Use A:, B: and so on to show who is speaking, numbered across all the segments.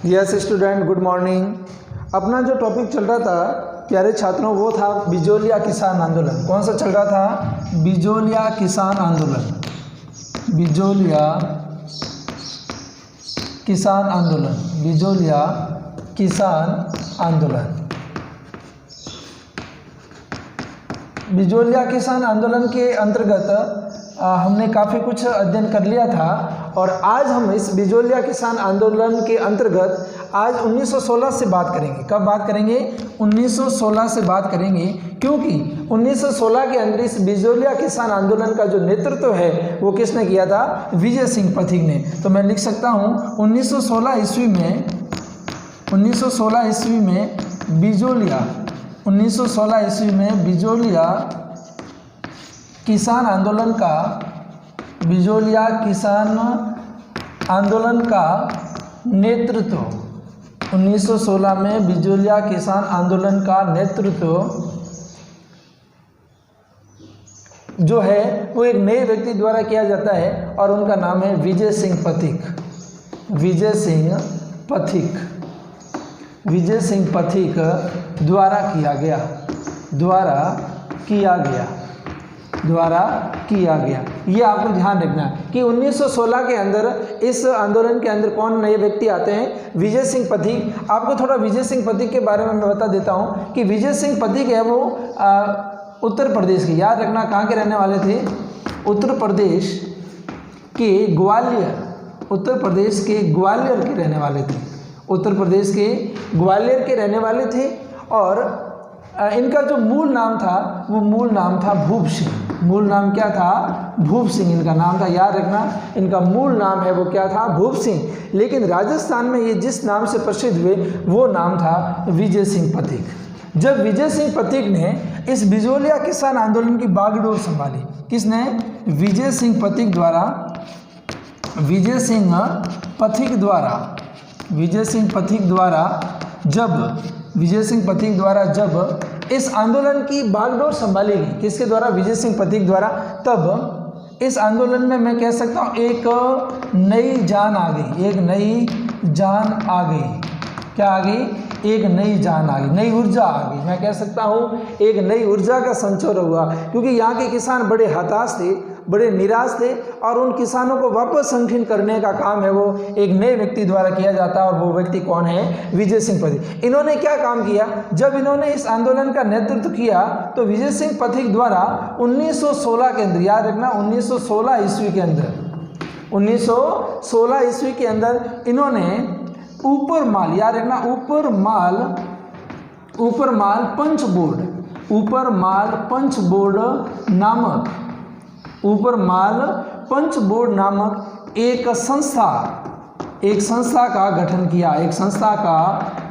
A: Yes student, good morning. अपना जो topic चल रहा था प्यारे छात्रों वो था बिजोलिया किसान आंदोलन। कौन सा चल रहा था? बिजोलिया किसान आंदोलन। बिजोलिया किसान आंदोलन। बिजोलिया किसान आंदोलन। बिजोलिया किसान आंदोलन के अंतर्गत हमने काफ़ी कुछ अध्ययन कर लिया था और आज हम इस बिजोलिया किसान आंदोलन के अंतर्गत आज 1916 से बात करेंगे। कब बात करेंगे? 1916 से बात करेंगे, क्योंकि 1916 के अंदर इस बिजोलिया किसान आंदोलन का जो नेतृत्व है वो किसने किया था? विजय सिंह पथिक ने। तो मैं लिख सकता हूँ 1916 ईस्वी में 1916 ईस्वी में बिजोलिया 1916 ईस्वी में बिजोलिया किसान आंदोलन का बिजोलिया किसान आंदोलन का नेतृत्व 1916 में बिजोलिया किसान आंदोलन का नेतृत्व जो है वो एक नए व्यक्ति द्वारा किया जाता है और उनका नाम है विजय सिंह पथिक। विजय सिंह पथिक। विजय सिंह पथिक द्वारा किया गया। ये आपको ध्यान रखना है कि 1916 के अंदर इस आंदोलन के अंदर कौन नए व्यक्ति आते हैं? विजय सिंह पथिक। आपको थोड़ा विजय सिंह पथिक के बारे में मैं बता देता हूं कि विजय सिंह पथिक है वो उत्तर प्रदेश के, याद रखना कहाँ के रहने वाले थे? उत्तर प्रदेश के ग्वालियर। उत्तर प्रदेश के ग्वालियर के रहने वाले थे। उत्तर प्रदेश के ग्वालियर के रहने वाले थे और इनका जो मूल नाम था वो मूल नाम था भूप सिंह। मूल नाम क्या था? भूप सिंह इनका नाम था। याद रखना इनका मूल नाम है वो क्या था? भूप सिंह। लेकिन राजस्थान में ये जिस नाम से प्रसिद्ध हुए वो नाम था विजय सिंह पथिक। जब विजय सिंह पथिक ने इस बिजोलिया किसान आंदोलन की बागडोर संभाली, किसने? विजय सिंह पथिक द्वारा। विजय सिंह पथिक द्वारा जब इस आंदोलन की बागडोर संभाली गई, किसके द्वारा? विजय सिंह पथिक द्वारा। तब इस आंदोलन में मैं कह सकता हूँ एक नई जान आ गई। एक नई जान आ गई। क्या आ गई? एक नई जान आ गई, नई ऊर्जा आ गई। मैं कह सकता हूँ एक नई ऊर्जा का संचार हुआ, क्योंकि यहाँ के किसान बड़े हताश थे, बड़े निराश थे और उन किसानों को वापस संगठित करने का काम है वो एक नए व्यक्ति द्वारा किया जाता है। और वो व्यक्ति कौन है? विजय सिंह पथिक। इन्होंने क्या काम किया? जब इन्होंने इस आंदोलन का नेतृत्व किया तो विजय सिंह पथिक द्वारा 1916 के अंदर, याद रखना 1916 ईस्वी के अंदर, 1916 ईस्वी के अंदर इन्होंने ऊपर माल, याद रखना ऊपर माल पंच बोर्ड नामक एक संस्था का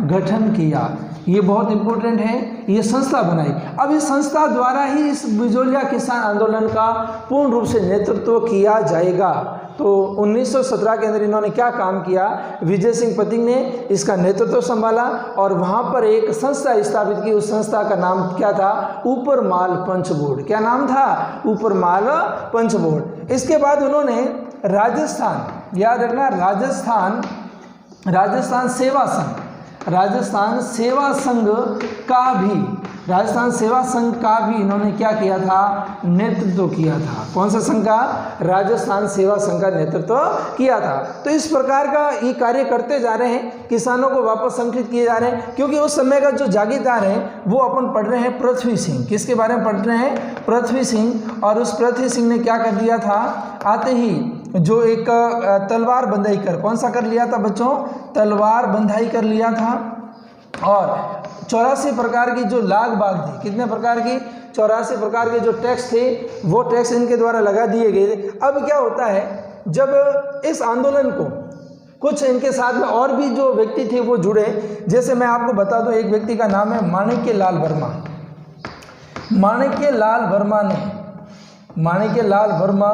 A: गठन किया। ये बहुत इंपॉर्टेंट है, ये संस्था बनाई। अब इस संस्था द्वारा ही इस बिजोलिया किसान आंदोलन का पूर्ण रूप से नेतृत्व किया जाएगा। तो 1917 के अंदर इन्होंने क्या काम किया? विजय सिंह पथिक ने इसका नेतृत्व संभाला और वहाँ पर एक संस्था स्थापित की। उस संस्था का नाम क्या था? ऊपर माल पंच बोर्ड। क्या नाम था? ऊपर माल पंच बोर्ड। इसके बाद उन्होंने राजस्थान, याद रखना राजस्थान सेवा संघ का भी इन्होंने क्या किया था? नेतृत्व किया था। कौन सा संघ का? राजस्थान सेवा संघ का नेतृत्व किया था। तो इस प्रकार का ये कार्य करते जा रहे हैं, किसानों को वापस संगठित किए जा रहे हैं। क्योंकि उस समय का जो जागीरदार है वो अपन पढ़ रहे हैं पृथ्वी सिंह। किसके बारे में पढ़ रहे हैं? पृथ्वी सिंह। और उस पृथ्वी सिंह ने क्या कर दिया था? आते ही जो एक तलवार बंधाई कर, कौन सा कर लिया था बच्चों? तलवार बंधाई कर लिया था। और 84 प्रकार की जो लाग बाग थी, कितने प्रकार की? 84 प्रकार के जो टैक्स थे वो टैक्स इनके द्वारा लगा दिए गए थे। अब क्या होता है, जब इस आंदोलन को कुछ इनके साथ में और भी जो व्यक्ति थे वो जुड़े, जैसे मैं आपको बता दूं, एक व्यक्ति का नाम है माणिक्य लाल वर्मा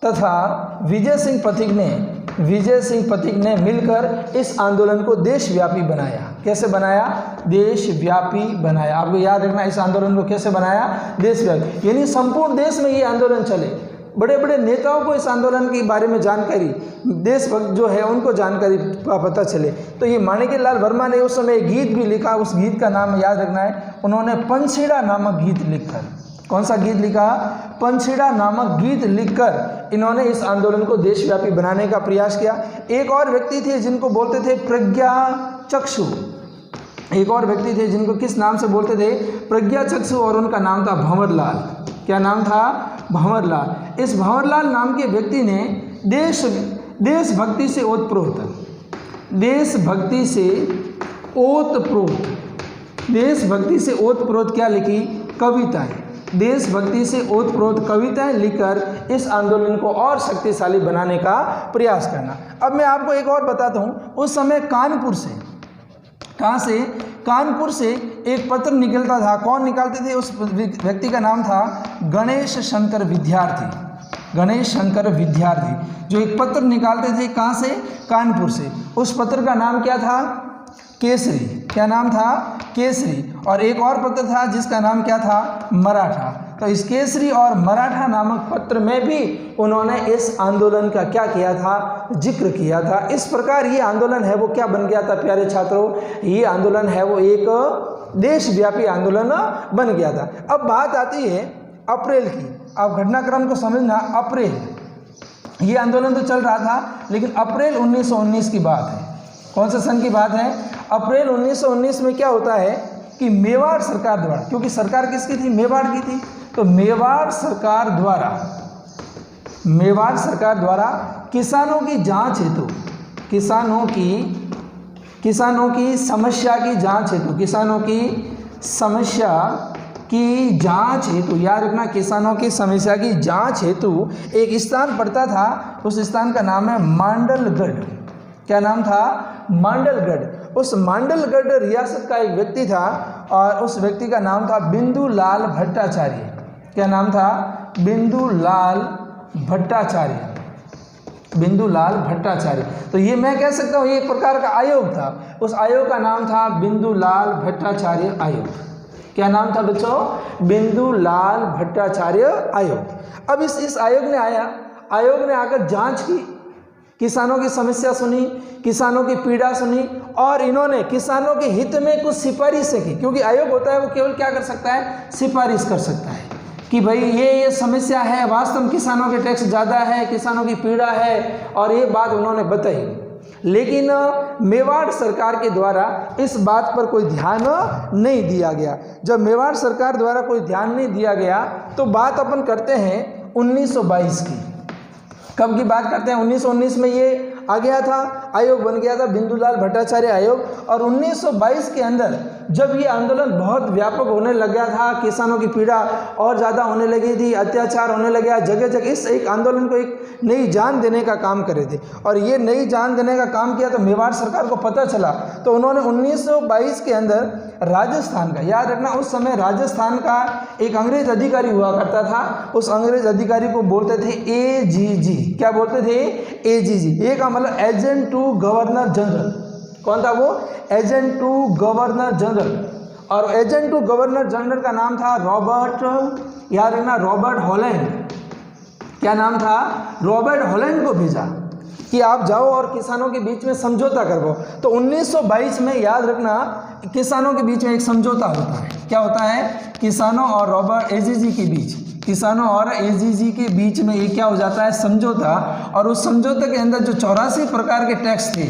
A: तथा विजय सिंह पथिक ने मिलकर इस आंदोलन को देशव्यापी बनाया। कैसे बनाया? देशव्यापी बनाया। आपको याद रखना इस आंदोलन को कैसे बनाया? देशव्यापी, यानी संपूर्ण देश में ये आंदोलन चले। बड़े बड़े नेताओं को इस आंदोलन के बारे में जानकारी, देशभक्त जो है उनको जानकारी पता चले। तो ये माणिक्यलाल वर्मा ने उस समय एक गीत भी लिखा, उस गीत का नाम याद रखना है, उन्होंने पंछीड़ा नामक गीत लिखकर, कौन सा गीत लिखा? पंछीड़ा नामक गीत लिखकर इन्होंने इस आंदोलन को देशव्यापी बनाने का प्रयास किया। एक और व्यक्ति थे जिनको बोलते थे प्रज्ञा चक्षु, एक और व्यक्ति थे जिनको किस नाम से बोलते थे? प्रज्ञा चक्षु, और उनका नाम था भंवरलाल। क्या नाम था? भंवरलाल। इस भंवरलाल नाम के व्यक्ति ने देशभक्ति से ओतप्रोत, देशभक्ति से ओतप्रोत, देशभक्ति से ओतप्रोत क्या लिखी? कविताएं। देशभक्ति से ओतप्रोत कविताएं लिखकर इस आंदोलन को और शक्तिशाली बनाने का प्रयास करना। अब मैं आपको एक और बताता हूँ, उस समय कानपुर से, कहाँ से? कानपुर से एक पत्र निकलता था। कौन निकालते थे? उस व्यक्ति का नाम था गणेश शंकर विद्यार्थी। गणेश शंकर विद्यार्थी जो एक पत्र निकालते थे, कहाँ से? कानपुर से। उस पत्र का नाम क्या था? केसरी। क्या नाम था? केसरी। और एक और पत्र था जिसका नाम क्या था? मराठा। तो इस केसरी और मराठा नामक पत्र में भी उन्होंने इस आंदोलन का क्या किया था? जिक्र किया था। इस प्रकार ये आंदोलन है वो क्या बन गया था प्यारे छात्रों? ये आंदोलन है वो एक देशव्यापी आंदोलन बन गया था। अब बात आती है अप्रैल की। अब घटनाक्रम को समझना। अप्रैल, ये आंदोलन तो चल रहा था, लेकिन अप्रैल 1919 की बात है। कौन से सन की बात है? अप्रैल 1919 में क्या होता है कि मेवाड़ सरकार द्वारा, क्योंकि सरकार किसकी थी? मेवाड़ की थी। तो मेवाड़ सरकार द्वारा किसानों की जांच हेतु, किसानों की समस्या की जांच हेतु, किसानों की समस्या की जांच हेतु, याद रखना, किसानों की समस्या की जांच हेतु एक स्थान पड़ता था। उस स्थान का नाम है मांडलगढ़। क्या नाम था? मांडलगढ़। उस मांडलगढ़ रियासत का एक व्यक्ति था और उस व्यक्ति का नाम था बिंदुलाल भट्टाचार्य। क्या नाम था? बिंदुलाल भट्टाचार्य। बिंदुलाल भट्टाचार्य। तो ये मैं कह सकता हूँ ये एक प्रकार का आयोग था। उस आयोग का नाम था बिंदुलाल भट्टाचार्य आयोग। क्या नाम था बच्चों? बिंदुलाल भट्टाचार्य आयोग। अब इस आयोग ने आकर जांच की, किसानों की समस्या सुनी, किसानों की पीड़ा सुनी, और इन्होंने किसानों के हित में कुछ सिफारिशें की। क्योंकि आयोग होता है वो केवल क्या कर सकता है? सिफारिश कर सकता है कि भाई ये समस्या है, वास्तव में किसानों के टैक्स ज़्यादा है, किसानों की पीड़ा है, और ये बात उन्होंने बताई। लेकिन मेवाड़ सरकार के द्वारा इस बात पर कोई ध्यान नहीं दिया गया। जब मेवाड़ सरकार द्वारा कोई ध्यान नहीं दिया गया तो बात अपन करते हैं 1922 की। कब की बात करते हैं? 1919 में ये आ गया था, आयोग बन गया था बिंदुलाल भट्टाचार्य आयोग। और 1922 के अंदर जब ये आंदोलन बहुत व्यापक होने लग गया था, किसानों की पीड़ा और ज़्यादा होने लगी थी, अत्याचार होने लग गया जगह जगह, इस एक आंदोलन को एक नई जान देने का काम करे थे। और ये नई जान देने का काम किया तो मेवाड़ सरकार को पता चला, तो उन्होंने 1922 के अंदर राजस्थान का, याद रखना उस समय राजस्थान का एक अंग्रेज अधिकारी हुआ करता था, उस अंग्रेज अधिकारी को बोलते थे AGG। क्या बोलते थे? AGG। ये का मतलब एजेंट टू गवर्नर जनरल। कौन था वो? Agent to governor general. और एजेंट टू गवर्नर जनरल का नाम था रॉबर्ट, याद रखना, रॉबर्ट हॉलैंड। क्या नाम था? रॉबर्ट हॉलैंड को भेजा कि आप जाओ और किसानों के बीच में समझौता करवाओ। तो 1922 में याद रखना किसानों के बीच में एक समझौता होता है। क्या होता है? किसानों और रॉबर्ट AGG के बीच, किसानों और AGG के बीच में ये क्या हो जाता है? समझौता। और उस समझौते के अंदर जो 84 प्रकार के टैक्स थे,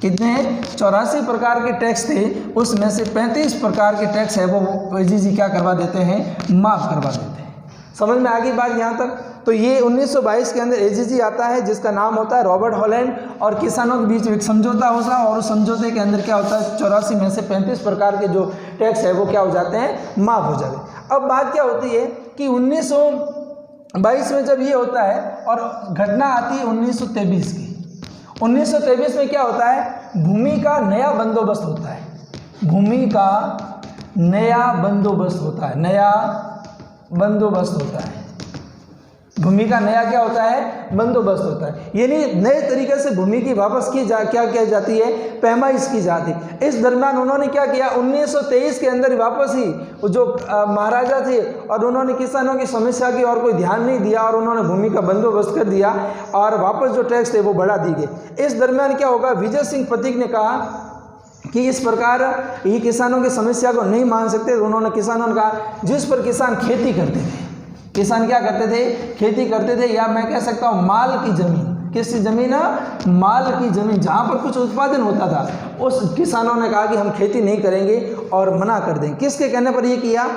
A: कितने? 84 प्रकार के टैक्स थे, उसमें से 35 प्रकार के टैक्स है वो AGG क्या करवा देते हैं? माफ़ करवा देते हैं। समझ में आ गई बात यहाँ तक? तो ये 1922 के अंदर AGG आता है जिसका नाम होता है रॉबर्ट हॉलैंड, और किसानों के बीच एक समझौता होता है, और उस समझौते के अंदर क्या होता है? 84 में से 35 प्रकार के जो टैक्स है वो क्या हो जाते हैं? माफ़ हो जाते हैं। अब बात क्या होती है कि 1922 में जब ये होता है और घटना आती है 1923 की। 1923 में क्या होता है? भूमि का नया बंदोबस्त होता है। भूमि का नया बंदोबस्त होता है, नया बंदोबस्त होता है। भूमि का नया क्या होता है, बंदोबस्त होता है, यानी नए तरीके से भूमि की वापस की क्या की जाती है, पैमाइश की जाती है। इस दरमियान उन्होंने क्या किया, 1923 के अंदर वापस ही जो महाराजा थे और उन्होंने किसानों की समस्या की और कोई ध्यान नहीं दिया और उन्होंने भूमि का बंदोबस्त कर दिया और वापस जो टैक्स थे वो बढ़ा दी गए। इस दरमियान क्या होगा, विजय सिंह पथिक ने कहा कि इस प्रकार ये किसानों की समस्या को नहीं मान सकते। उन्होंने किसानों ने कहा, जिस पर किसान खेती करते थे, किसान क्या करते थे, खेती करते थे, या मैं कह सकता हूँ माल की ज़मीन, किसकी ज़मीन, माल की ज़मीन, जहाँ पर कुछ उत्पादन होता था, उस किसानों ने कहा कि हम खेती नहीं करेंगे और मना कर दें। किसके कहने पर ये किया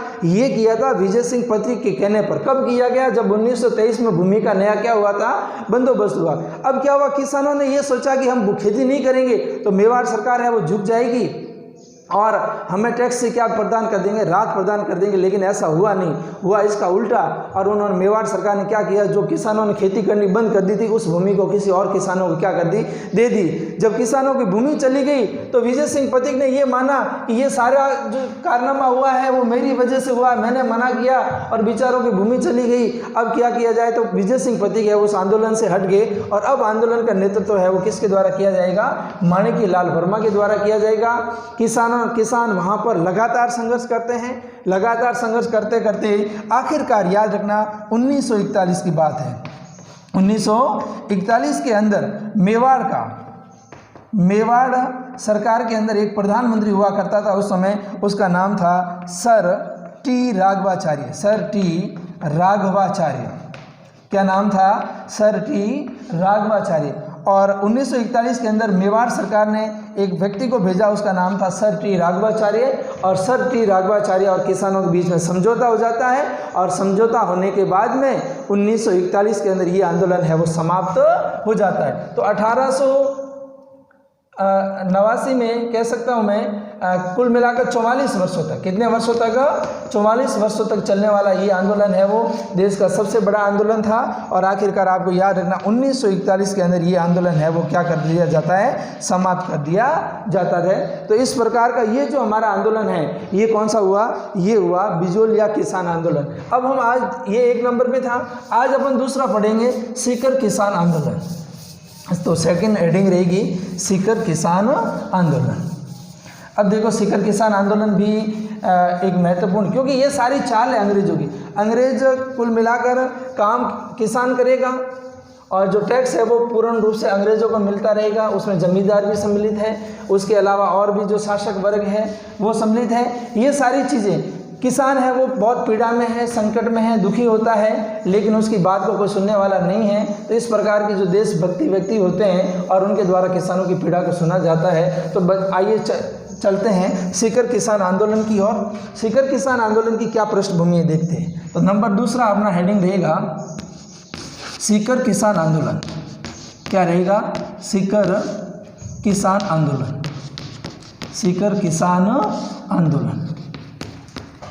A: था विजय सिंह पथिक के कहने पर। कब किया गया, जब 1923 में भूमि का नया क्या हुआ था, बंदोबस्त हुआ। अब क्या हुआ, किसानों ने ये सोचा कि हम खेती नहीं करेंगे तो मेवाड़ सरकार है वो झुक जाएगी और हमें टैक्स से क्या प्रदान कर देंगे, राहत प्रदान कर देंगे, लेकिन ऐसा हुआ नहीं, हुआ इसका उल्टा। और उन्होंने मेवाड़ सरकार ने क्या किया, जो किसानों ने खेती करनी बंद कर दी थी उस भूमि को किसी और किसानों को क्या कर दी, दे दी। जब किसानों की भूमि चली गई तो विजय सिंह पथिक ने ये माना कि ये सारा जो कारनामा हुआ है वो मेरी वजह से हुआ, मैंने मना किया और बेचारों की भूमि चली गई। अब क्या किया जाए, तो विजय सिंह पथिक है उस आंदोलन से हट गए और अब आंदोलन का नेतृत्व है वो किसके द्वारा किया जाएगा, माणिक्यलाल वर्मा के द्वारा किया जाएगा। किसान वहाँ पर लगातार संघर्ष करते हैं, लगातार संघर्ष करते करते आखिरकार, याद रखना 1941 की बात है, 1941 के अंदर मेवाड़ सरकार के अंदर एक प्रधानमंत्री हुआ करता था उस समय, उसका नाम था sir T Raghavacharya. Sir T Raghavacharya, क्या नाम था, सर टी राघवाचार्य। और 1941 के अंदर मेवाड़ सरकार ने एक व्यक्ति को भेजा, उसका नाम था सर टी राघवाचार्य। और सर टी राघवाचार्य और किसानों के बीच में समझौता हो जाता है और समझौता होने के बाद में 1941 के अंदर ये आंदोलन है वो समाप्त हो जाता है। तो 1889 में कह सकता हूँ मैं कुल मिलाकर 44 वर्षों तक, कितने वर्षों तक, 44 वर्षों तक चलने वाला ये आंदोलन है वो देश का सबसे बड़ा आंदोलन था। और आखिरकार आपको याद रखना 1941 के अंदर ये आंदोलन है वो क्या कर दिया जाता है, समाप्त कर दिया जाता है। तो इस प्रकार का ये जो हमारा आंदोलन है ये कौन सा हुआ, ये हुआ बिजोलिया किसान आंदोलन। अब हम आज, ये 1 नंबर पे था, आज अपन दूसरा पढ़ेंगे सीकर किसान आंदोलन। तो सेकंड हेडिंग रहेगी सीकर किसान आंदोलन। अब देखो सीकर किसान आंदोलन भी एक महत्वपूर्ण, क्योंकि ये सारी चाल है अंग्रेजों की। अंग्रेज कुल मिलाकर काम किसान करेगा और जो टैक्स है वो पूर्ण रूप से अंग्रेजों को मिलता रहेगा, उसमें जमींदार भी सम्मिलित है, उसके अलावा और भी जो शासक वर्ग है वो सम्मिलित है। ये सारी चीज़ें, किसान है वो बहुत पीड़ा में है, संकट में है, दुखी होता है, लेकिन उसकी बात को कोई सुनने वाला नहीं है। तो इस प्रकार के जो देशभक्ति व्यक्ति होते हैं और उनके द्वारा किसानों की पीड़ा को सुना जाता है। तो आइए चलते हैं सीकर किसान आंदोलन की ओर। सीकर किसान आंदोलन की क्या पृष्ठभूमि देखते हैं। तो नंबर दूसरा अपना हेडिंग रहेगा सीकर किसान आंदोलन। क्या रहेगा, सीकर किसान आंदोलन, सीकर किसान आंदोलन,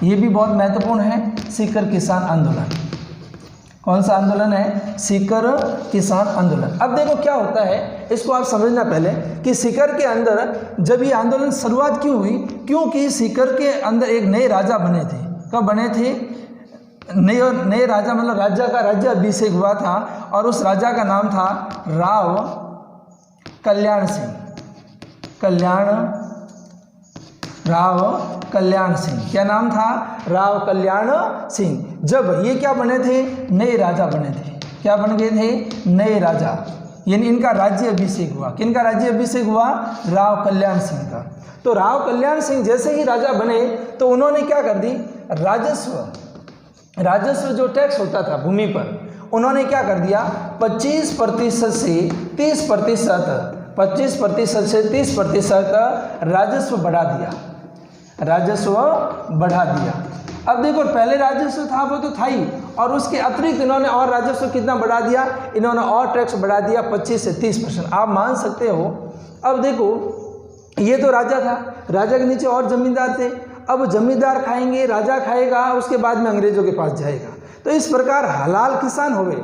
A: ये भी बहुत महत्वपूर्ण है। सीकर किसान आंदोलन कौन सा आंदोलन है, सीकर किसान आंदोलन। अब देखो क्या होता है, इसको आप समझना पहले कि सीकर के अंदर जब ये आंदोलन शुरुआत क्यों हुई, क्योंकि सीकर के अंदर एक नए राजा बने थे। कब बने थे, नए राजा, मतलब राज्य का राज्याभिषेक हुआ था और उस राजा का नाम था राव कल्याण सिंह। राव कल्याण सिंह, क्या नाम था, राव कल्याण सिंह। जब ये क्या बने थे, नए राजा बने थे। क्या बन गए थे, नए राजा, यानी इनका राज्य अभिषेक हुआ। किनका राज्य अभिषेक हुआ, राव कल्याण सिंह का। तो राव कल्याण सिंह जैसे ही राजा बने तो उन्होंने क्या कर दी, राजस्व जो टैक्स होता था भूमि पर, उन्होंने क्या कर दिया, 25% से 30%, 25% से 30% राजस्व बढ़ा दिया, राजस्व बढ़ा दिया। अब देखो पहले राजस्व था वो तो था ही, और उसके अतिरिक्त इन्होंने और राजस्व कितना बढ़ा दिया, इन्होंने और टैक्स बढ़ा दिया 25 से 30%। आप मान सकते हो। अब देखो ये तो राजा था, राजा के नीचे और जमींदार थे। अब जमींदार खाएंगे, राजा खाएगा, उसके बाद में अंग्रेजों के पास जाएगा। तो इस प्रकार हलाल किसान हो गए,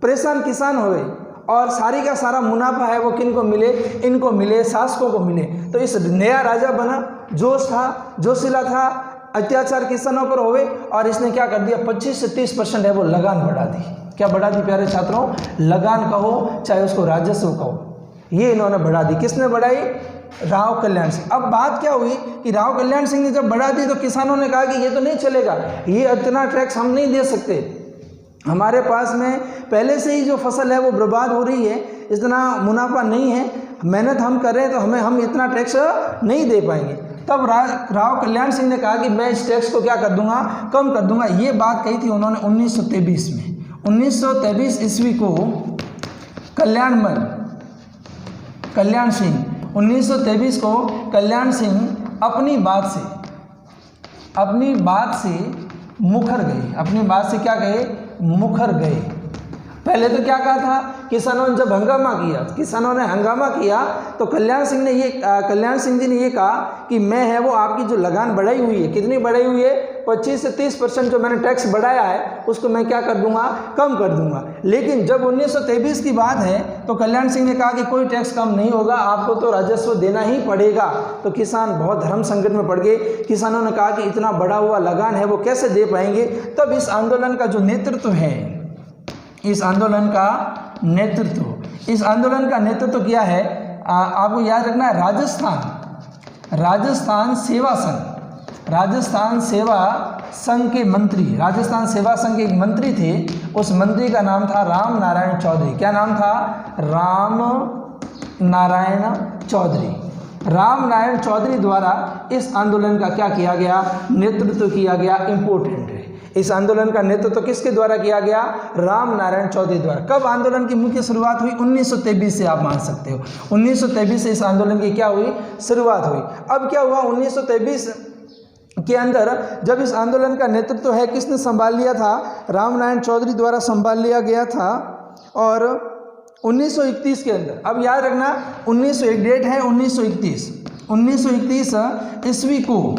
A: परेशान किसान हो गए, और सारी का सारा मुनाफा है वो किन को मिले, इनको मिले, शासकों को मिले। तो इस नया राजा बना, जोश था, जोशीला था, अत्याचार किसानों पर होवे, और इसने क्या कर दिया, 25 से 30% है वो लगान बढ़ा दी। क्या बढ़ा दी प्यारे छात्रों? लगान कहो चाहे उसको राजस्व कहो, ये इन्होंने बढ़ा दी। किसने बढ़ाई? राव कल्याण सिंह। अब बात क्या हुई कि राव कल्याण सिंह ने जब बढ़ा दी तो किसानों ने कहा कि ये तो नहीं चलेगा, ये इतना टैक्स हम नहीं दे सकते, हमारे पास में पहले से ही जो फसल है वो बर्बाद हो रही है, इतना मुनाफा नहीं है, मेहनत हम कर रहे हैं तो हम इतना टैक्स नहीं दे पाएंगे। तब राव कल्याण सिंह ने कहा कि मैं इस टैक्स को क्या कर दूंगा? कम कर दूंगा। ये बात कही थी उन्होंने 1923 में। 1923 ईस्वी को कल्याण सिंह 1923 को कल्याण सिंह अपनी बात से मुखर गए। अपनी बात से क्या गए? मुखर गए। पहले तो क्या कहा था? किसानों ने जब हंगामा किया तो कल्याण सिंह जी ने ये कहा कि मैं है वो आपकी जो लगान बढ़ाई हुई है, कितनी बढ़ाई हुई है? 25 से 30% जो मैंने टैक्स बढ़ाया है उसको मैं क्या कर दूंगा? कम कर दूंगा। लेकिन जब 1923 की बात है तो कल्याण सिंह ने कहा कि कोई टैक्स कम नहीं होगा, आपको तो राजस्व देना ही पड़ेगा। तो किसान बहुत धर्म संकट में पड़ गए। किसानों ने कहा कि इतना बढ़ा हुआ लगान है वो कैसे दे पाएंगे? तब इस आंदोलन का जो नेतृत्व है, इस आंदोलन का नेतृत्व किया है, आपको याद रखना है, राजस्थान सेवा संघ के मंत्री, राजस्थान सेवा संघ के एक मंत्री थे, उस मंत्री का नाम था राम नारायण चौधरी। क्या नाम था? राम नारायण चौधरी द्वारा इस आंदोलन का क्या किया गया? नेतृत्व किया गया। इंपॉर्टेंट है, इस आंदोलन का नेतृत्व किसके द्वारा किया गया? राम नारायण चौधरी द्वारा। कब आंदोलन की मुख्य शुरुआत हुई? 1923 से, आप मान सकते हो 1923 से इस आंदोलन की क्या हुई? शुरुआत हुई। अब क्या हुआ? 1923 के अंदर जब इस आंदोलन का नेतृत्व है किसने संभाल लिया था? राम नारायण चौधरी द्वारा संभाल लिया गया था। और 1931 के अंदर, अब याद रखना 1901 डेट है 1931 ईस्वी को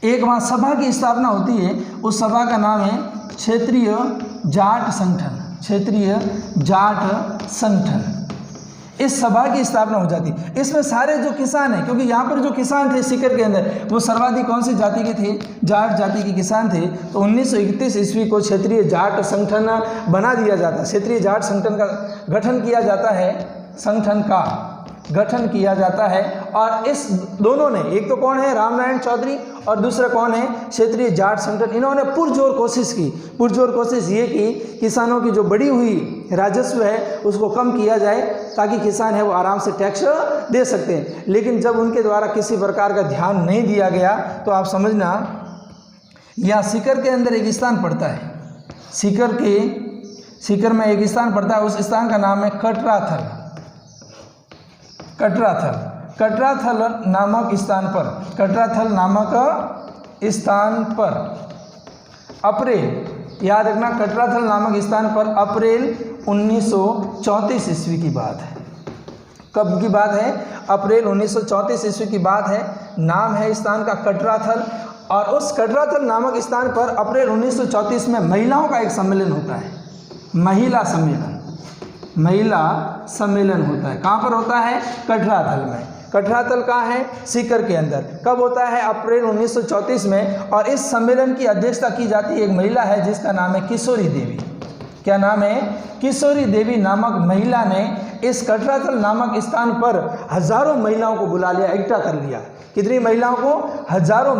A: एक वहाँ सभा की स्थापना होती है। उस सभा का नाम है क्षेत्रीय जाट संगठन। इस सभा की स्थापना हो जाती। इसमें सारे जो किसान हैं, क्योंकि यहाँ पर जो किसान थे सीकर के अंदर वो सर्वाधिक कौन सी जाति के थे? जाट जाति के किसान थे। तो 1931 ईस्वी को क्षेत्रीय जाट संगठन बना दिया जाता, क्षेत्रीय जाट संगठन का गठन किया जाता है। और इस दोनों ने, एक तो कौन है? राम नारायण चौधरी, और दूसरा कौन है? क्षेत्रीय जाट संगठन। इन्होंने पुरजोर कोशिश ये की किसानों की जो बढ़ी हुई राजस्व है उसको कम किया जाए ताकि किसान है वो आराम से टैक्स दे सकते हैं। लेकिन जब उनके द्वारा किसी प्रकार का ध्यान नहीं दिया गया तो आप समझना, यहाँ सीकर के अंदर एक स्थान पड़ता है, सीकर में एक स्थान पड़ता है, उस स्थान का नाम है कटराथल नामक स्थान पर अप्रैल, याद रखना, कटराथल नामक स्थान पर अप्रैल 1934 ईस्वी की बात है। कब की बात है? अप्रैल 1934 ईस्वी की बात है। नाम है स्थान का कटराथल। और उस कटराथल नामक स्थान पर अप्रैल 1934 में महिलाओं का एक सम्मेलन होता है, महिला सम्मेलन होता है। कहाँ पर होता है? कटराथल में। कटराथल कहाँ है? सीकर के अंदर। कब होता है? अप्रैल 1934 में। और इस सम्मेलन की अध्यक्षता की जाती है एक महिला है जिसका नाम है किशोरी देवी। क्या नाम है? किशोरी देवी नामक महिला ने इस कटराथल नामक स्थान पर हजारों महिलाओं को बुला लिया, इकट्ठा कर लिया। कितनी महिलाओं को? हजारों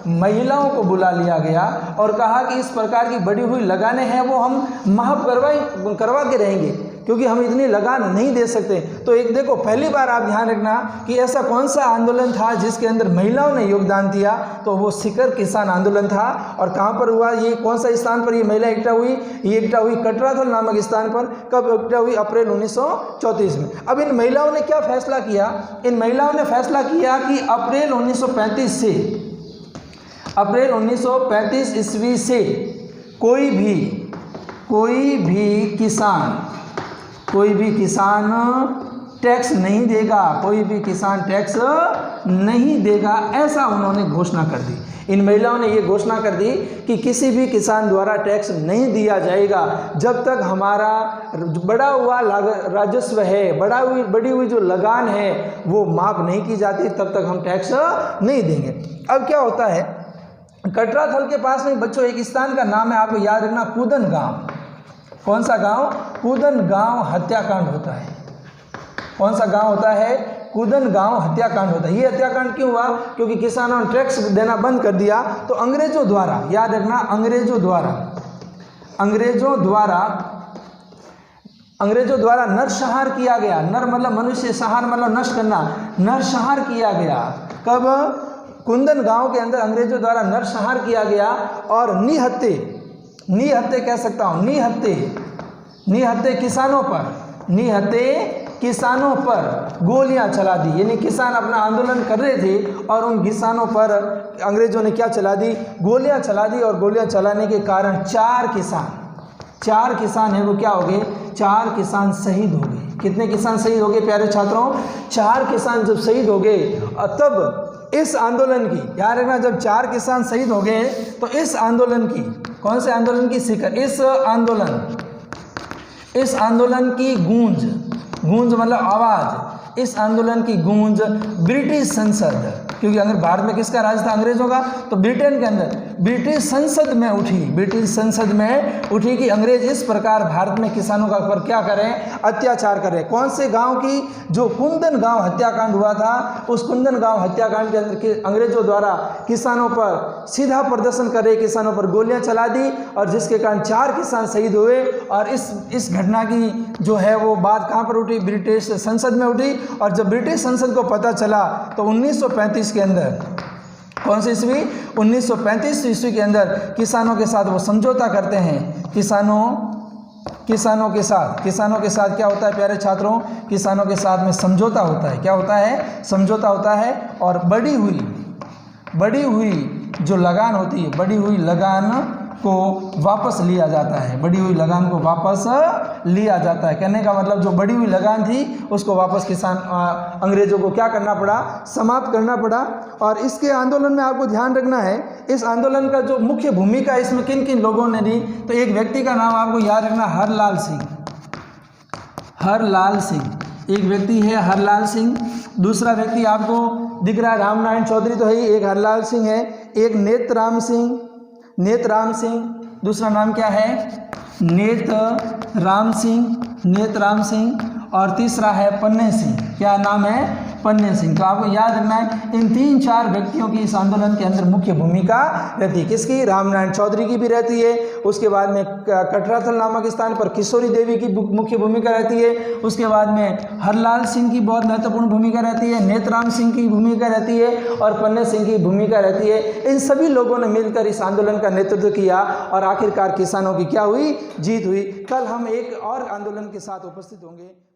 A: महिलाओं को बुला लिया गया और कहा कि इस प्रकार की बढ़ी हुई लगाने हैं वो हम माफ करवा के रहेंगे, क्योंकि हम इतनी लगान नहीं दे सकते। तो एक देखो, पहली बार आप ध्यान रखना कि ऐसा कौन सा आंदोलन था जिसके अंदर महिलाओं ने योगदान दिया, तो वो सीकर किसान आंदोलन था। और कहाँ पर हुआ? ये कौन सा स्थान पर ये महिला इकट्ठा हुई? ये इकट्ठा हुई कटराथल नामक स्थान पर। कब इकट्ठा हुई? अप्रैल 1934 में। अब इन महिलाओं ने क्या फैसला किया? इन महिलाओं ने फैसला किया कि अप्रैल 1935 ईस्वी से कोई भी किसान टैक्स नहीं देगा, ऐसा उन्होंने घोषणा कर दी। इन महिलाओं ने ये घोषणा कर दी कि किसी भी किसान द्वारा टैक्स नहीं दिया जाएगा जब तक हमारा बढ़ा हुआ राजस्व है, बढ़ी हुई जो लगान है वो माफ नहीं की जाती, तब तक हम टैक्स नहीं देंगे। अब क्या होता है कटराथल के पास में बच्चों एक स्थान का नाम है, आपको याद रखना, कूदन गांव। कौन सा गांव? कूदन गांव हत्याकांड होता है। कौन सा गांव होता है? कूदन गांव हत्याकांड होता है। ये हत्याकांड क्यों हुआ? क्योंकि किसानों ने टैक्स देना बंद कर दिया, तो अंग्रेजों द्वारा, याद रखना, अंग्रेजों द्वारा नरसंहार किया गया। नर मतलब मनुष्य, संहार मतलब नष्ट करना, नरसंहार किया गया। कब? कुंदन गांव के अंदर अंग्रेजों द्वारा नरसंहार किया गया और निहत्ते कह सकता हूँ, निहत्ते किसानों पर गोलियां चला दी। यानी किसान अपना आंदोलन कर रहे थे और उन किसानों पर अंग्रेजों ने क्या चला दी? गोलियां चला दी। और गोलियां चलाने के कारण चार किसान है वो क्या हो गए? 4 किसान शहीद हो गए। कितने किसान शहीद हो गए प्यारे छात्रों? 4 किसान जब शहीद हो गए, तब इस आंदोलन की, याद रखना, जब 4 किसान शहीद हो गए तो इस आंदोलन की, कौन से आंदोलन की? शिखर, इस आंदोलन की गूंज मतलब आवाज, इस आंदोलन की गूंज ब्रिटिश संसद, क्योंकि अगर भारत में किसका राज था? अंग्रेजों का। तो ब्रिटेन के अंदर ब्रिटिश संसद में उठी कि अंग्रेज इस प्रकार भारत में किसानों का ऊपर क्या करें? अत्याचार करें। कौन से गांव की? जो कुंदन गांव हत्याकांड हुआ था, उस कुंदन गांव हत्याकांड के अंदर अंग्रेजों द्वारा किसानों पर सीधा प्रदर्शन कर रहे किसानों पर गोलियां चला दी और जिसके कारण 4 किसान शहीद हुए। और इस घटना की जो है वो बात कहाँ पर उठी? ब्रिटिश संसद में उठी। और जब ब्रिटिश संसद को पता चला तो 1935 के अंदर, कौन सी ईस्वी? 1935 ईस्वी के अंदर किसानों के साथ वो समझौता करते हैं। किसानों के साथ क्या होता है प्यारे छात्रों? किसानों के साथ में समझौता होता है। क्या होता है? समझौता होता है। और बढ़ी हुई जो लगान होती है, बढ़ी हुई लगान को वापस लिया जाता है। कहने का मतलब जो बढ़ी हुई लगान थी उसको वापस अंग्रेजों को क्या करना पड़ा? समाप्त करना पड़ा। और इसके आंदोलन में आपको ध्यान रखना है, इस आंदोलन का जो मुख्य भूमिका इसमें किन किन लोगों ने दी, तो एक व्यक्ति का नाम आपको याद रखना, हरलाल सिंह। एक व्यक्ति है हरलाल सिंह। दूसरा व्यक्ति आपको दिख रहा है, रामनारायण चौधरी तो है ही, एक हरलाल सिंह है। एक नेतराम सिंह, दूसरा नाम क्या है? नेतराम सिंह। और तीसरा है पन्ने सिंह। क्या नाम है? पन्ने सिंह। तो आपको याद रखना है, इन 3-4 व्यक्तियों की इस आंदोलन के अंदर मुख्य भूमिका रहती है। किसकी? रामनारायण चौधरी की भी रहती है। उसके बाद में कटराथल नामक स्थान पर किशोरी देवी की मुख्य भूमिका रहती है। उसके बाद में हरलाल सिंह की बहुत महत्वपूर्ण भूमिका रहती है, नेतराम सिंह की भूमिका रहती है और पन्ने सिंह की भूमिका रहती है। इन सभी लोगों ने मिलकर इस आंदोलन का नेतृत्व किया और आखिरकार किसानों की क्या हुई? जीत हुई। कल हम एक और आंदोलन के साथ उपस्थित होंगे।